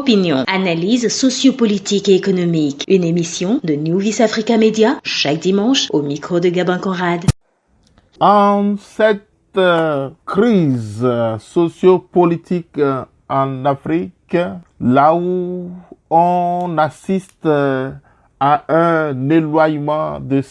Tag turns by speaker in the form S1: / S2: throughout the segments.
S1: Opinion, analyse sociopolitique et économique. Une émission de New Vice Africa Media, chaque dimanche au micro de Gabin Conrad.
S2: En cette crise sociopolitique en Afrique, là où on assiste à l'éloignement de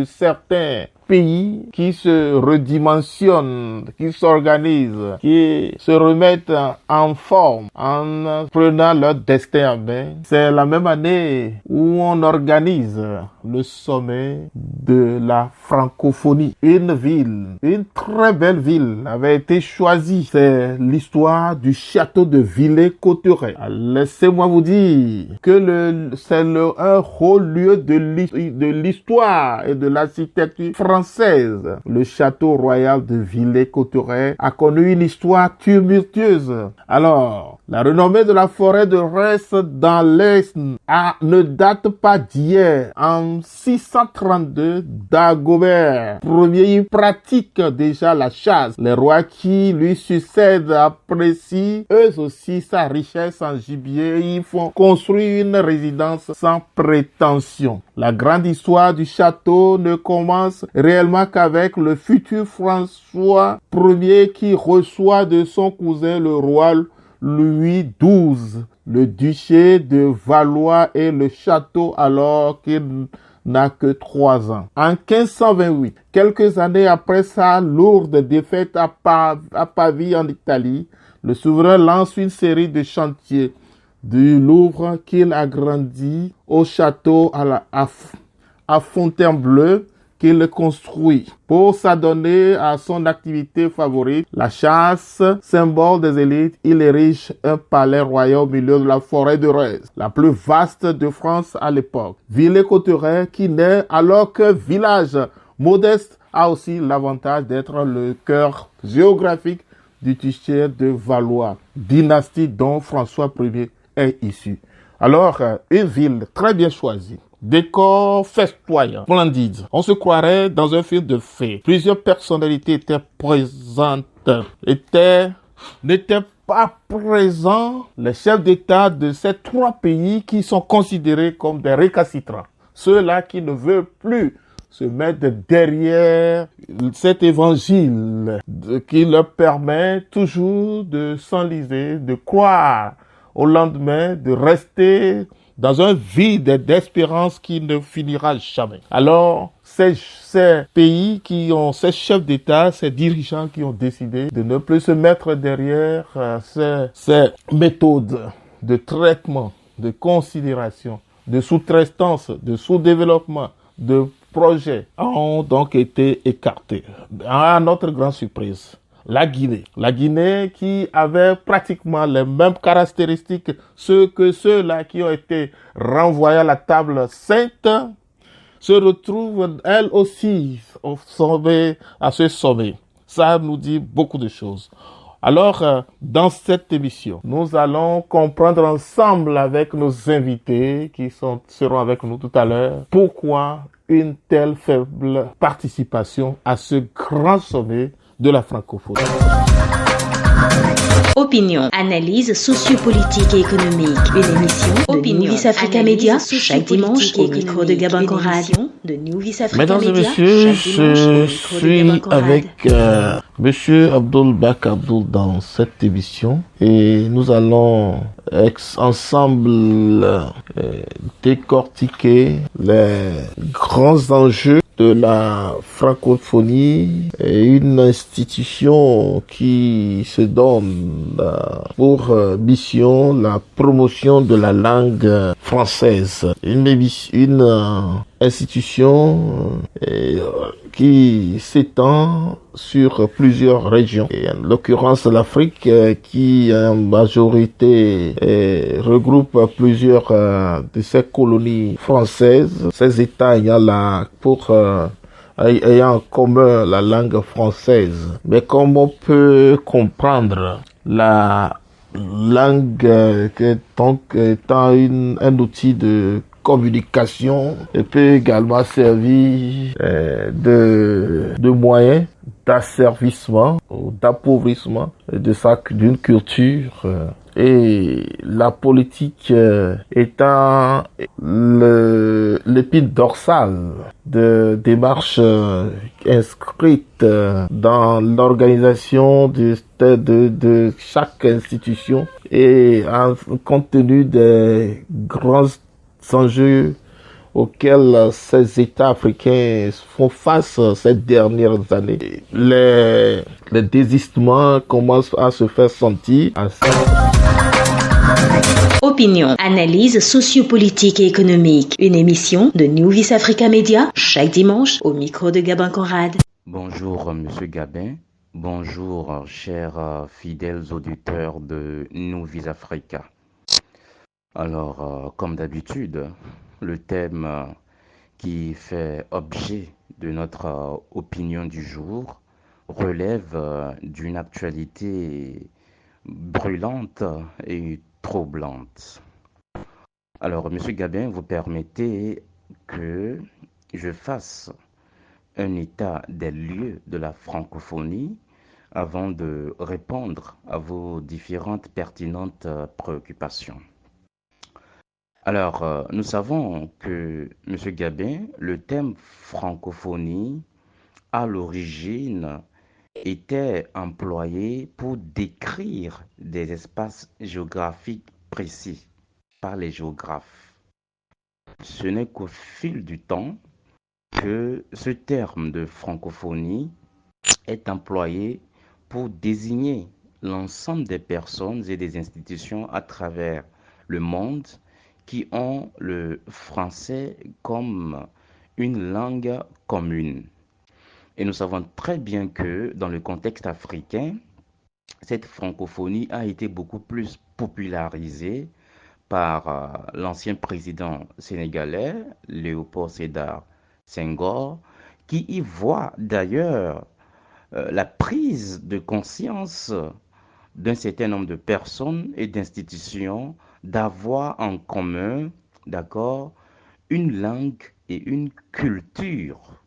S2: certains pays qui se redimensionnent, qui s'organisent, qui se remettent en forme en prenant leur destin en main. C'est la même année où on organise le sommet de la francophonie. Une très belle ville avait été choisie. C'est l'histoire du château de Villers-Cotterêts. Laissez-moi vous dire que c'est un haut lieu de l'histoire et de l'architecture française. Le château royal de Villers-Cotterêts a connu une histoire tumultueuse. Alors, la renommée de la forêt de Reims dans l'Est ne date pas d'hier. En 632, Dagobert Ier y pratique déjà la chasse. Les rois qui lui succèdent apprécient eux aussi sa richesse en gibier et ils font construire une résidence sans prétention. La grande histoire du château ne commence réellement qu'avec le futur François Ier qui reçoit de son cousin le roi Louis XII le duché de Valois et le château alors qu'il n'a que 3 ans. En 1528, quelques années après sa lourde défaite à Pavie en Italie, le souverain lance une série de chantiers du Louvre qu'il agrandit au château à Fontainebleau qu'il construit. Pour s'adonner à son activité favorite, la chasse, symbole des élites, il érige un palais royal au milieu de la forêt de Reims, la plus vaste de France à l'époque. Villers-Cotterêts, qui naît alors que village modeste, a aussi l'avantage d'être le cœur géographique du duché de Valois, dynastie dont François Ier est issu. Alors, une ville très bien choisie. Décor festoyant, splendide. On se croirait dans un film de fées. Plusieurs personnalités étaient présentes. N'étaient pas présents les chefs d'État de ces 3 pays qui sont considérés comme des récalcitrants. Ceux-là qui ne veulent plus se mettre derrière cet évangile qui leur permet toujours de s'enliser, de croire au lendemain, de rester dans un vide d'espérance qui ne finira jamais. Alors, ces pays ces chefs d'État, ces dirigeants qui ont décidé de ne plus se mettre derrière ces méthodes de traitement, de considération, de sous-traitance, de sous-développement, de projets ont donc été écartés. À notre grande surprise, la Guinée qui avait pratiquement les mêmes caractéristiques que ceux-là qui ont été renvoyés à la table sainte, se retrouve elle aussi à ce sommet. Ça nous dit beaucoup de choses. Alors, dans cette émission, nous allons comprendre ensemble avec nos invités qui seront avec nous tout à l'heure, pourquoi une telle faible participation à ce grand sommet de la francophonie.
S1: Opinion, analyse sociopolitique et économique. Une émission de New Vice Africa Media, chaque dimanche au micro de Gabin Conrad.
S2: Mesdames et messieurs, je suis avec Monsieur Abdoul Bak Abdoul dans cette émission et nous allons ensemble décortiquer les grands enjeux de la francophonie est une institution qui se donne pour mission la promotion de la langue française. Une institution qui s'étend sur plusieurs régions. Et en l'occurrence, l'Afrique qui en majorité regroupe plusieurs de ces colonies françaises, ces États ayant en commun la langue française. Mais comme on peut comprendre la langue étant un outil de communication et peut également servir de moyen d'asservissement ou d'appauvrissement d'une culture. Et la politique étant l'épine dorsale de démarches inscrites dans l'organisation de chaque institution et compte tenu des grands enjeux auxquels ces États africains font face ces dernières années. Les désistements commencent à se faire sentir.
S1: Opinion, analyse sociopolitique et économique. Une émission de New Vis Africa Media chaque dimanche au micro de Gabin Conrad.
S3: Bonjour Monsieur Gabin, bonjour chers fidèles auditeurs de New Vis Africa. Alors, comme d'habitude, le thème qui fait objet de notre opinion du jour relève d'une actualité brûlante et troublante. Alors, Monsieur Gabin, vous permettez que je fasse un état des lieux de la francophonie avant de répondre à vos différentes pertinentes préoccupations. Alors, nous savons que, Monsieur Gabin, le thème francophonie, à l'origine, était employé pour décrire des espaces géographiques précis par les géographes. Ce n'est qu'au fil du temps que ce terme de francophonie est employé pour désigner l'ensemble des personnes et des institutions à travers le monde qui ont le français comme une langue commune. Et nous savons très bien que dans le contexte africain, cette francophonie a été beaucoup plus popularisée par l'ancien président sénégalais, Léopold Sédar Senghor, qui y voit d'ailleurs la prise de conscience d'un certain nombre de personnes et d'institutions d'avoir en commun, d'accord, une langue et une culture,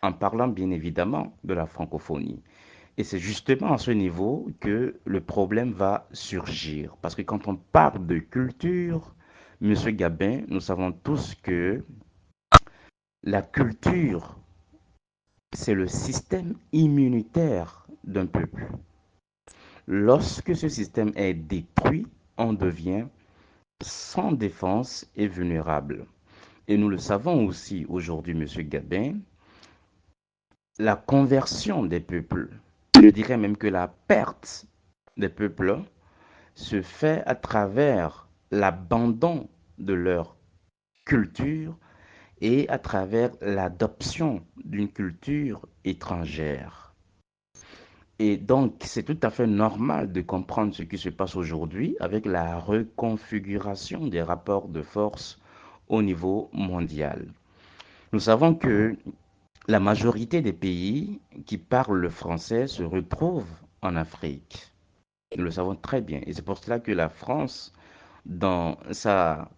S3: en parlant bien évidemment de la francophonie. Et c'est justement à ce niveau que le problème va surgir. Parce que quand on parle de culture, Monsieur Gabin, nous savons tous que la culture, c'est le système immunitaire d'un peuple. Lorsque ce système est détruit, on devient sans défense et vulnérable. Et nous le savons aussi aujourd'hui, Monsieur Gabin, la conversion des peuples, je dirais même que la perte des peuples se fait à travers l'abandon de leur culture et à travers l'adoption d'une culture étrangère. Et donc, c'est tout à fait normal de comprendre ce qui se passe aujourd'hui avec la reconfiguration des rapports de force au niveau mondial. Nous savons que la majorité des pays qui parlent le français se retrouvent en Afrique. Nous le savons très bien. Et c'est pour cela que la France, dans sa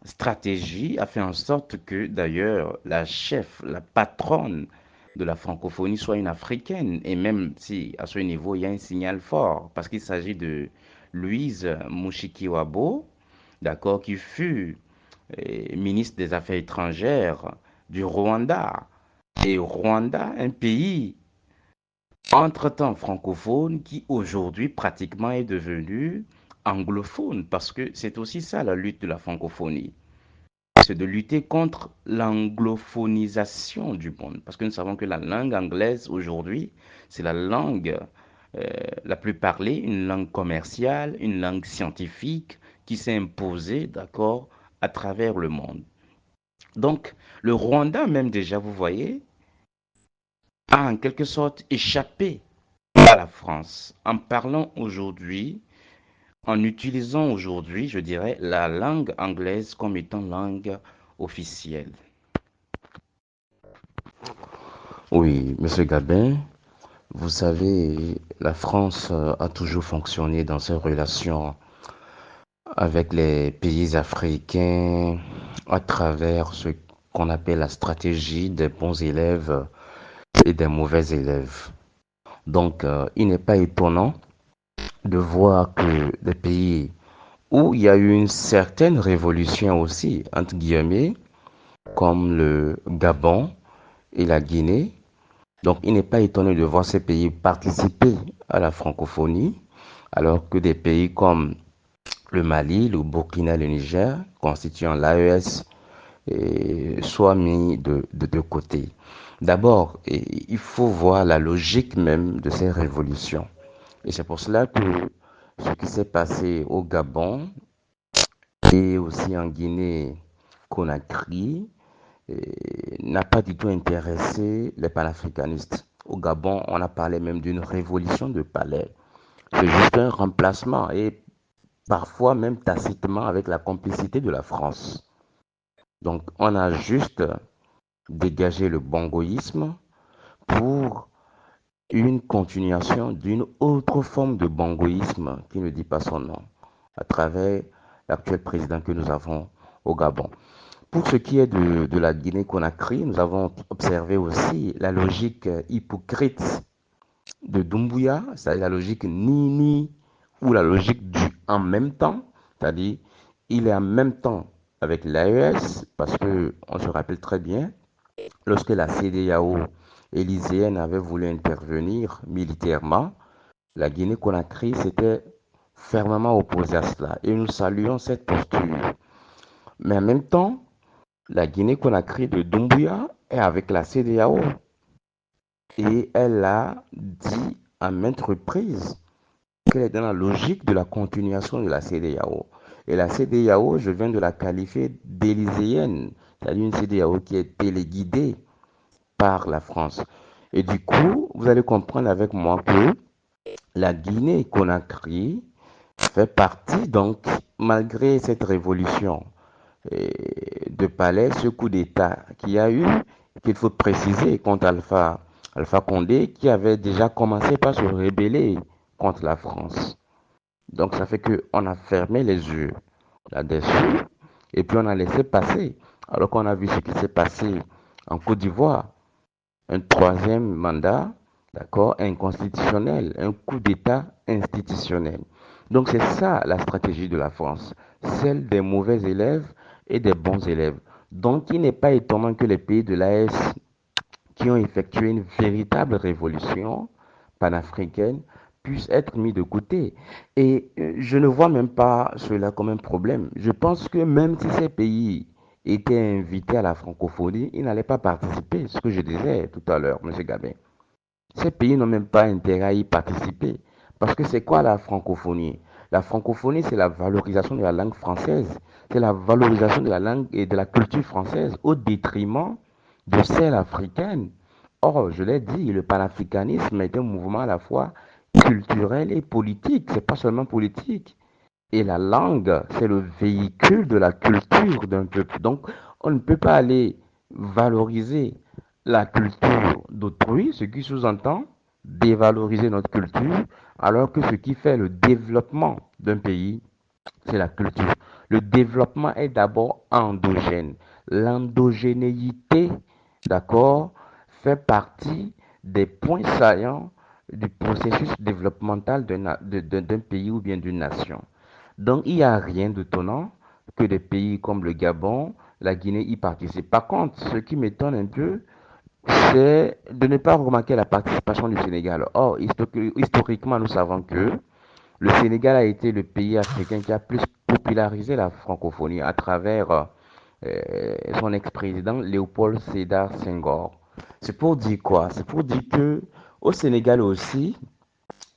S3: stratégie, a fait en sorte que d'ailleurs la chef, la patronne de la francophonie soit une Africaine. Et même si à ce niveau, il y a un signal fort, parce qu'il s'agit de Louise Mushikiwabo, d'accord, qui fut ministre des Affaires étrangères du Rwanda. Et Rwanda, un pays entre-temps francophone qui aujourd'hui pratiquement est devenu anglophone, parce que c'est aussi ça la lutte de la francophonie. C'est de lutter contre l'anglophonisation du monde, parce que nous savons que la langue anglaise aujourd'hui, c'est la langue la plus parlée, une langue commerciale, une langue scientifique qui s'est imposée, d'accord, à travers le monde. Donc, le Rwanda même déjà, vous voyez, a en quelque sorte échappé à la France en parlant aujourd'hui, en utilisant aujourd'hui, je dirais, la langue anglaise comme étant langue officielle. Oui, Monsieur Gabin, vous savez, la France a toujours fonctionné dans ses relations avec les pays africains à travers ce qu'on appelle la stratégie des bons élèves et des mauvais élèves. Donc, il n'est pas étonnant de voir que des pays où il y a eu une certaine révolution aussi, entre guillemets, comme le Gabon et la Guinée. Donc, il n'est pas étonnant de voir ces pays participer à la francophonie, alors que des pays comme le Mali, le Burkina et le Niger, constituant l'AES, soient mis de côté. D'abord, il faut voir la logique même de ces révolutions. Et c'est pour cela que ce qui s'est passé au Gabon et aussi en Guinée-Conakry n'a pas du tout intéressé les panafricanistes. Au Gabon, on a parlé même d'une révolution de palais. C'est juste un remplacement et parfois même tacitement avec la complicité de la France. Donc on a juste dégagé le bongoïsme pour une continuation d'une autre forme de bongoïsme qui ne dit pas son nom à travers l'actuel président que nous avons au Gabon. Pour ce qui est de la Guinée-Conakry, nous avons observé aussi la logique hypocrite de Doumbouya, c'est-à-dire la logique ni ou la logique du en même temps, c'est-à-dire il est en même temps avec l'AES, parce que on se rappelle très bien, lorsque la CEDEAO élyséenne avait voulu intervenir militairement, la Guinée-Conakry s'était fermement opposée à cela et nous saluons cette posture. Mais en même temps, la Guinée-Conakry de Doumbouya est avec la CEDEAO et elle a dit à maintes reprises qu'elle est dans la logique de la continuation de la CEDEAO. Et la CEDEAO, je viens de la qualifier d'élyséenne, c'est-à-dire une CEDEAO qui est téléguidée par la France. Et du coup, vous allez comprendre avec moi que la Guinée-Conakry fait partie, donc, malgré cette révolution de palais, ce coup d'État qu'il y a eu, qu'il faut préciser contre Alpha Condé, qui avait déjà commencé par se rebeller contre la France. Donc ça fait qu'on a fermé les yeux là-dessus et puis on a laissé passer. Alors qu'on a vu ce qui s'est passé en Côte d'Ivoire, un troisième mandat, d'accord, inconstitutionnel, un coup d'État institutionnel. Donc c'est ça la stratégie de la France, celle des mauvais élèves et des bons élèves. Donc il n'est pas étonnant que les pays de l'AS qui ont effectué une véritable révolution panafricaine puissent être mis de côté. Et je ne vois même pas cela comme un problème. Je pense que même si ces pays étaient invités à la francophonie, ils n'allaient pas participer, ce que je disais tout à l'heure, M. Gabin. Ces pays n'ont même pas intérêt à y participer. Parce que c'est quoi la francophonie? La francophonie, c'est la valorisation de la langue française. C'est la valorisation de la langue et de la culture française au détriment de celle africaine. Or, je l'ai dit, le panafricanisme est un mouvement à la fois culturel et politique. C'est pas seulement politique. Et la langue, c'est le véhicule de la culture d'un peuple. Donc, on ne peut pas aller valoriser la culture d'autrui, ce qui sous-entend dévaloriser notre culture, alors que ce qui fait le développement d'un pays, c'est la culture. Le développement est d'abord endogène. L'endogénéité, d'accord, fait partie des points saillants du processus développemental d'un pays ou bien d'une nation. Donc, il n'y a rien d'étonnant que des pays comme le Gabon, la Guinée y participent. Par contre, ce qui m'étonne un peu, c'est de ne pas remarquer la participation du Sénégal. Or, historiquement, nous savons que le Sénégal a été le pays africain qui a plus popularisé la francophonie à travers son ex-président Léopold Sédar Senghor. C'est pour dire quoi? C'est pour dire que au Sénégal aussi,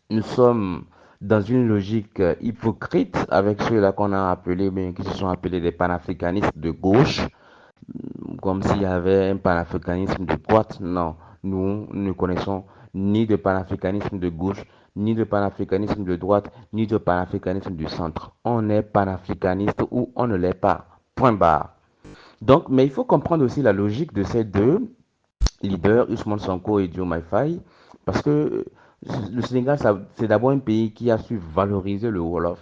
S3: nous sommes dans une logique hypocrite avec ceux-là qu'on a appelés, bien, qui se sont appelés des panafricanistes de gauche, comme s'il y avait un panafricanisme de droite. Non, nous ne connaissons ni de panafricanisme de gauche, ni de panafricanisme de droite, ni de panafricanisme du centre. On est panafricaniste ou on ne l'est pas. Point barre. Donc, mais il faut comprendre aussi la logique de ces deux leaders, Ousmane Sonko et Diomaye Faye, parce que le Sénégal, c'est d'abord un pays qui a su valoriser le Wolof.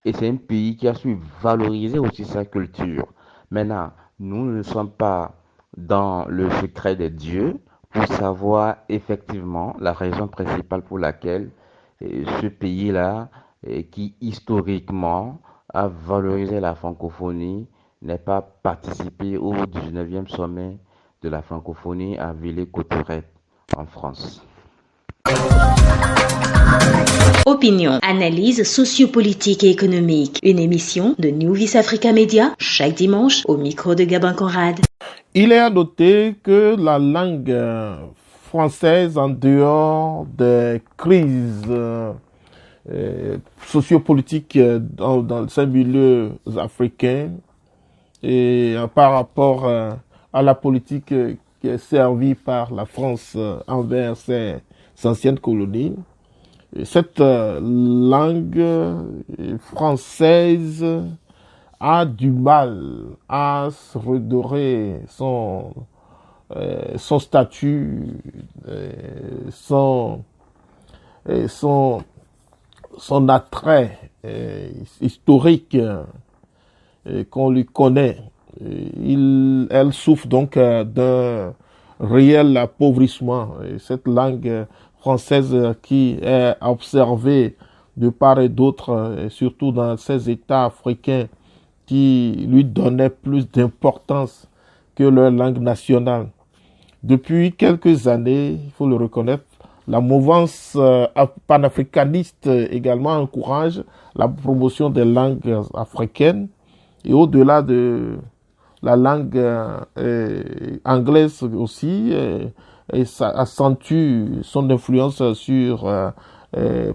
S3: Et c'est un pays qui a su valoriser aussi sa culture. Maintenant, nous ne sommes pas dans le secret des dieux pour savoir effectivement la raison principale pour laquelle ce pays-là, qui historiquement a valorisé la francophonie, n'est pas participé au 19e sommet de la francophonie à Villers-Cotterêts en France.
S1: Opinion, analyse sociopolitique et économique. Une émission de New Vis Africa Media chaque dimanche au micro de Gabin Conrad.
S2: Il est à noter que la langue française, en dehors des crises sociopolitiques dans ces milieux africains, et par rapport à la politique qui est servie par la France envers ses anciennes colonies, cette langue française a du mal à se redorer son statut, son attrait historique qu'on lui connaît. Elle souffre donc d'un réel appauvrissement. Et cette langue française qui est observée de part et d'autre, et surtout dans ces États africains qui lui donnaient plus d'importance que leur langue nationale. Depuis quelques années, il faut le reconnaître, la mouvance panafricaniste également encourage la promotion des langues africaines et au-delà de la langue anglaise aussi, et ça accentue son influence sur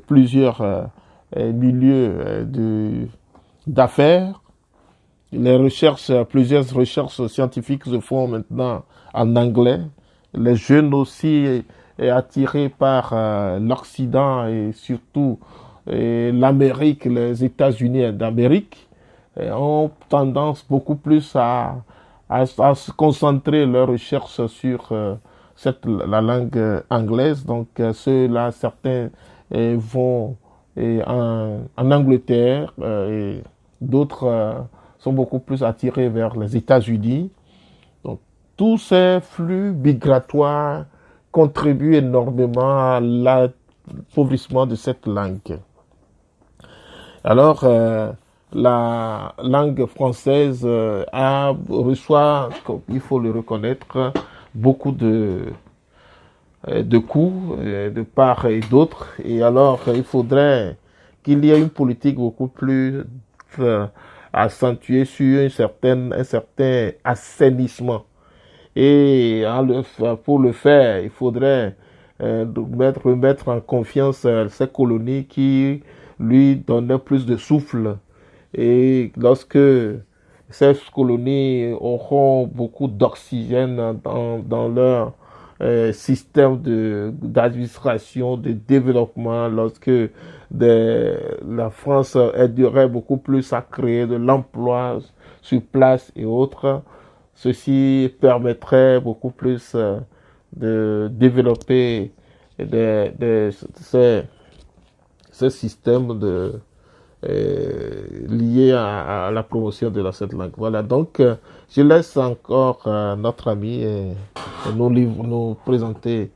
S2: plusieurs milieux d'affaires. Plusieurs recherches scientifiques se font maintenant en anglais. Les jeunes aussi, attirés par l'Occident et surtout l'Amérique, les États-Unis d'Amérique, ont tendance beaucoup plus à se concentrer leurs recherches sur la langue anglaise. Donc ceux-là, certains vont en Angleterre et d'autres sont beaucoup plus attirés vers les États-Unis. Donc tous ces flux migratoires contribuent énormément à l'appauvrissement de cette langue. Alors, la langue française reçoit, il faut le reconnaître, beaucoup de coups de part et d'autre. Et alors, il faudrait qu'il y ait une politique beaucoup plus accentuée sur un certain assainissement. Et pour le faire, il faudrait remettre en confiance ces colonies qui lui donnaient plus de souffle. Et lorsque ces colonies auront beaucoup d'oxygène dans leur système d'administration, de développement, lorsque la France aiderait beaucoup plus à créer de l'emploi sur place et autres, ceci permettrait beaucoup plus de développer ces systèmes liés à la promotion de cette langue. Voilà, donc je laisse encore notre ami nous présenter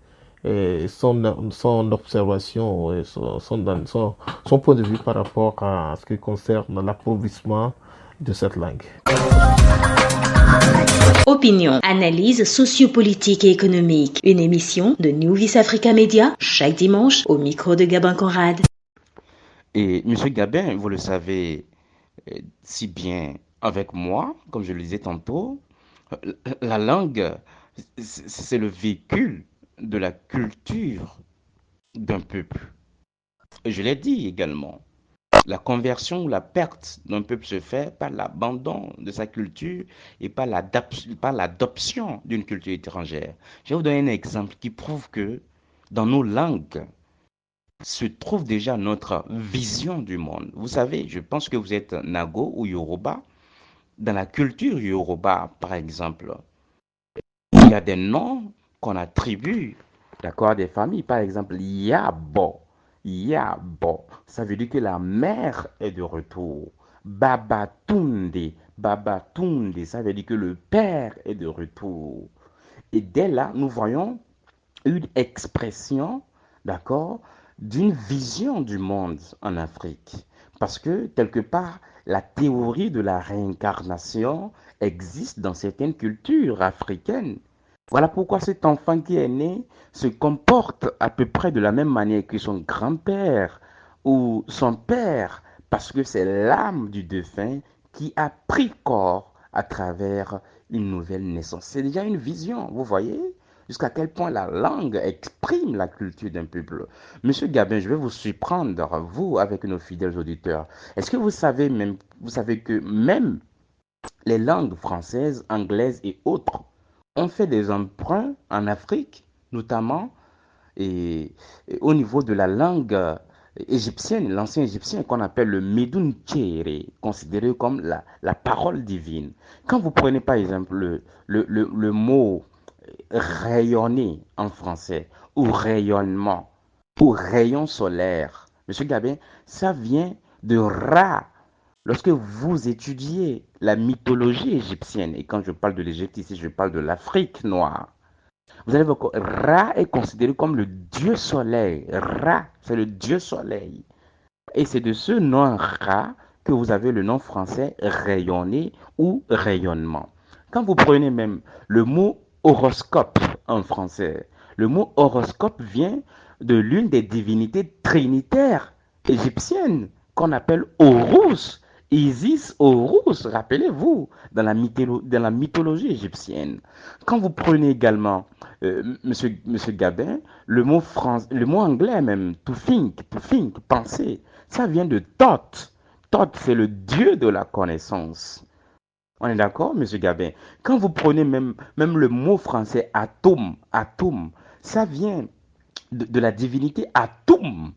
S2: son observation et son point de vue par rapport à ce qui concerne l'appauvrissement de cette langue.
S1: Opinion, analyse sociopolitique et économique. Une émission de New Vis Africa Media chaque dimanche au micro de Gabin Conrad.
S3: Et M. Gabin, vous le savez si bien avec moi, comme je le disais tantôt, la langue, c'est le véhicule de la culture d'un peuple. Et je l'ai dit également, la conversion ou la perte d'un peuple se fait par l'abandon de sa culture et par l'adoption d'une culture étrangère. Je vais vous donner un exemple qui prouve que dans nos langues se trouve déjà notre vision du monde. Vous savez, je pense que vous êtes Nago ou Yoruba. Dans la culture Yoruba, par exemple, il y a des noms qu'on attribue, d'accord, à des familles. Par exemple, Yabo. Yabo, ça veut dire que la mère est de retour. Babatunde. Babatunde, ça veut dire que le père est de retour. Et dès là, nous voyons une expression, d'accord, d'une vision du monde en Afrique. Parce que, quelque part, la théorie de la réincarnation existe dans certaines cultures africaines. Voilà pourquoi cet enfant qui est né se comporte à peu près de la même manière que son grand-père ou son père, parce que c'est l'âme du défunt qui a pris corps à travers une nouvelle naissance. C'est déjà une vision, vous voyez, jusqu'à quel point la langue exprime la culture d'un peuple. Monsieur Gabin, je vais vous surprendre, vous, avec nos fidèles auditeurs. Est-ce que vous savez que même les langues françaises, anglaises et autres ont fait des emprunts en Afrique, notamment et au niveau de la langue égyptienne, l'ancien égyptien qu'on appelle le Medoun Kéré, considéré comme la parole divine. Quand vous prenez par exemple le mot rayonner en français, ou rayonnement, ou rayon solaire, Monsieur Gabin, ça vient de Ra. Lorsque vous étudiez la mythologie égyptienne, et quand je parle de l'Égypte ici, je parle de l'Afrique noire, vous allez voir que Ra est considéré comme le dieu soleil. Ra, c'est le dieu soleil. Et c'est de ce nom Ra que vous avez le nom français rayonner ou rayonnement. Quand vous prenez même le mot horoscope en français, le mot horoscope vient de l'une des divinités trinitaires égyptiennes qu'on appelle Horus. Isis Horus, rappelez-vous, dans la mythologie égyptienne. Quand vous prenez également, monsieur Gabin, le mot anglais même, to think, penser, ça vient de Thoth. Thoth, c'est le dieu de la connaissance. On est d'accord, monsieur Gabin? Quand vous prenez même le mot français atome, ça vient de la divinité Atum,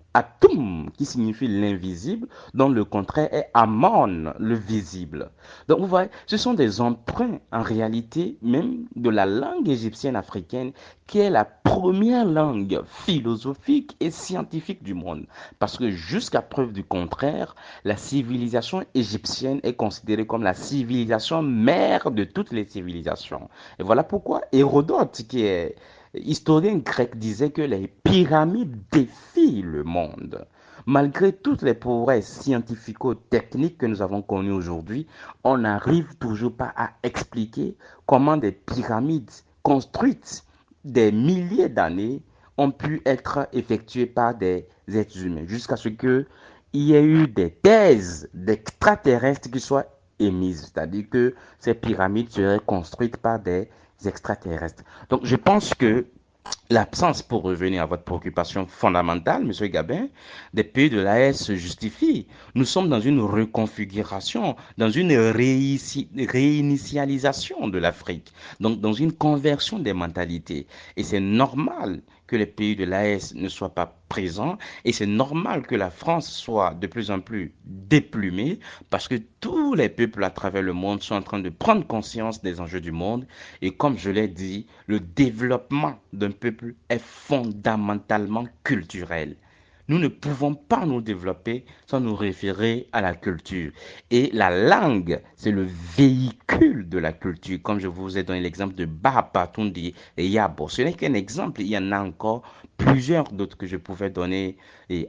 S3: qui signifie l'invisible, dont le contraire est Amon, le visible. Donc vous voyez, ce sont des emprunts en réalité même de la langue égyptienne africaine, qui est la première langue philosophique et scientifique du monde. Parce que jusqu'à preuve du contraire, la civilisation égyptienne est considérée comme la civilisation mère de toutes les civilisations. Et voilà pourquoi Hérodote, qui est historien grec, disait que les pyramides défient le monde. Malgré toutes les prouesses scientifico-techniques que nous avons connues aujourd'hui, on n'arrive toujours pas à expliquer comment des pyramides construites des milliers d'années ont pu être effectuées par des êtres humains, jusqu'à ce qu'il y ait eu des thèses d'extraterrestres qui soient émises, c'est-à-dire que ces pyramides seraient construites par des extraterrestres. Donc je pense que l'absence, pour revenir à votre préoccupation fondamentale, M. Gabin, des pays de l'AES se justifie. Nous sommes dans une reconfiguration, dans une réinitialisation de l'Afrique, donc dans une conversion des mentalités. Et c'est normal que les pays de l'AES ne soient pas présents et c'est normal que la France soit de plus en plus déplumée parce que tous les peuples à travers le monde sont en train de prendre conscience des enjeux du monde et comme je l'ai dit, le développement d'un peuple est fondamentalement culturel. Nous ne pouvons pas nous développer sans nous référer à la culture. Et la langue, c'est le véhicule de la culture. Comme je vous ai donné l'exemple de Bahapatundi et Yabo. Ce n'est qu'un exemple. Il y en a encore plusieurs d'autres que je pouvais donner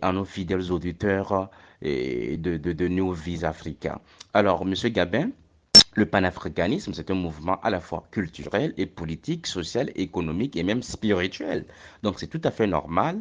S3: à nos fidèles auditeurs de New Vies Africa. Alors, Monsieur Gabin, le panafricanisme, c'est un mouvement à la fois culturel et politique, social, économique et même spirituel. Donc c'est tout à fait normal.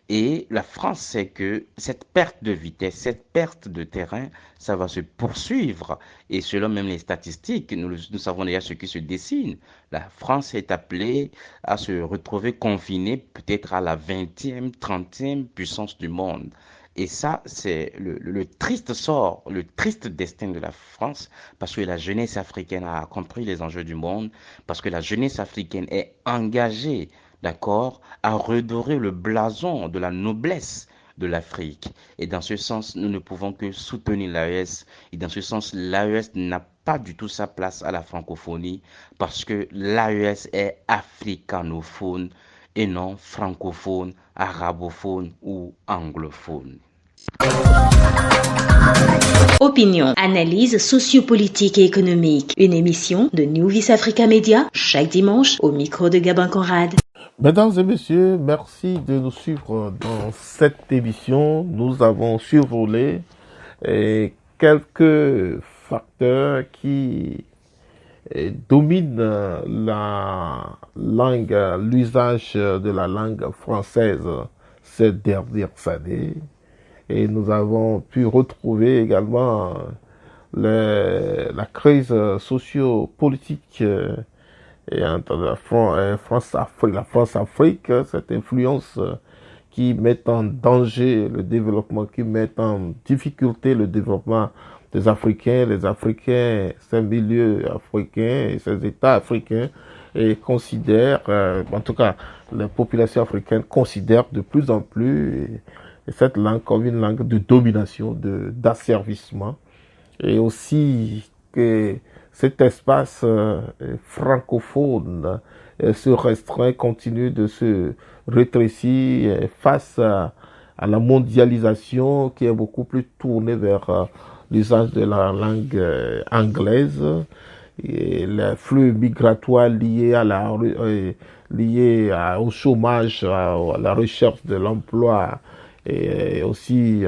S3: Et la France sait que cette perte de vitesse, cette perte de terrain, ça va se poursuivre. Et selon même les statistiques, nous savons déjà ce qui se dessine. La France est appelée à se retrouver confinée peut-être à la 20e, 30e puissance du monde. Et ça, c'est le triste sort, le triste destin de la France, parce que la jeunesse africaine a compris les enjeux du monde, parce que la jeunesse africaine est engagée, d'accord, à redorer le blason de la noblesse de l'Afrique. Et dans ce sens, nous ne pouvons que soutenir l'AES. Et dans ce sens, l'AES n'a pas du tout sa place à la francophonie, parce que l'AES est africanophone et non francophone, arabophone ou anglophone.
S1: Opinion, analyse sociopolitique et économique. Une émission de New Vies Africa Media chaque dimanche au micro de Gabin Conrad.
S2: Mesdames et messieurs, merci de nous suivre dans cette émission. Nous avons survolé quelques facteurs qui dominent la langue, l'usage de la langue française ces dernières années. Et nous avons pu retrouver également la crise socio-politique et entre la France-Afrique, cette influence qui met en danger le développement, qui met en difficulté le développement des Africains, les Africains, ces milieux africains et ces États africains, et considèrent, en tout cas, les populations africaines considèrent de plus en plus cette langue comme une langue de domination, d'asservissement, et aussi que cet espace francophone se restreint, continue de se rétrécir face à la mondialisation qui est beaucoup plus tournée vers l'usage de la langue anglaise, et les flux migratoires liés au chômage, à la recherche de l'emploi, et aussi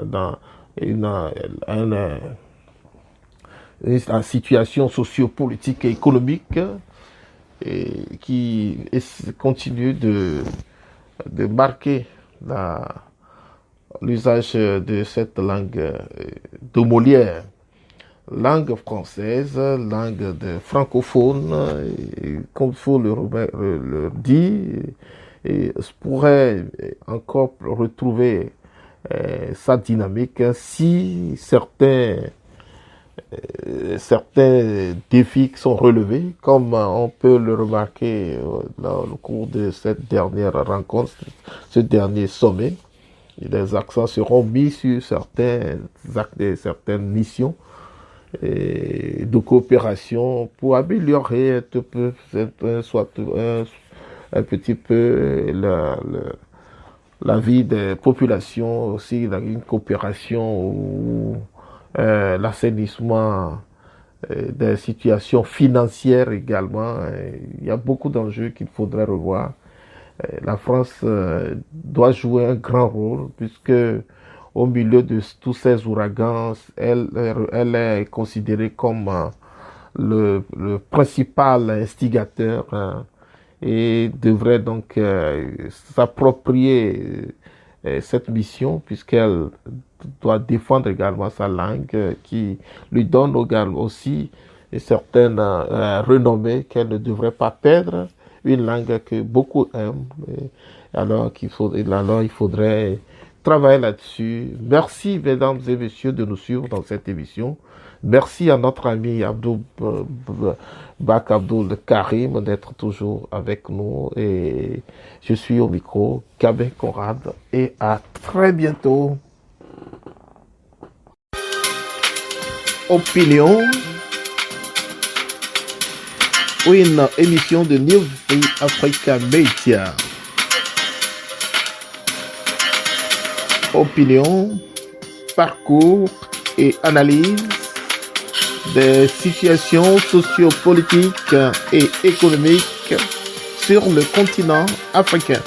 S2: dans une situation socio-politique et économique qui continue de marquer l'usage de cette langue de Molière, langue française, langue de francophone, et comme il faut le dire, et pourrait encore retrouver sa dynamique si certains défis qui sont relevés, comme on peut le remarquer dans le cours de cette dernière rencontre, ce dernier sommet. Les accents seront mis sur certaines missions de coopération pour améliorer un petit peu la vie des populations, aussi une coopération où l'assainissement des situations financières également. Il y a beaucoup d'enjeux qu'il faudrait revoir. La France doit jouer un grand rôle puisque au milieu de tous ces ouragans, elle est considérée comme le principal instigateur et devrait donc s'approprier cette mission puisqu'elle doit défendre également sa langue qui lui donne aussi une certaine renommée qu'elle ne devrait pas perdre, une langue que beaucoup aiment. Alors il faudrait travailler là-dessus. Merci mesdames et messieurs de nous suivre dans cette émission. Merci à notre ami Bak Abdul Karim d'être toujours avec nous, et je suis au micro, Gabin Conrad, et à très bientôt. Opinion, une émission de New Africa Media. Opinion, parcours et analyse des situations sociopolitiques et économiques sur le continent africain.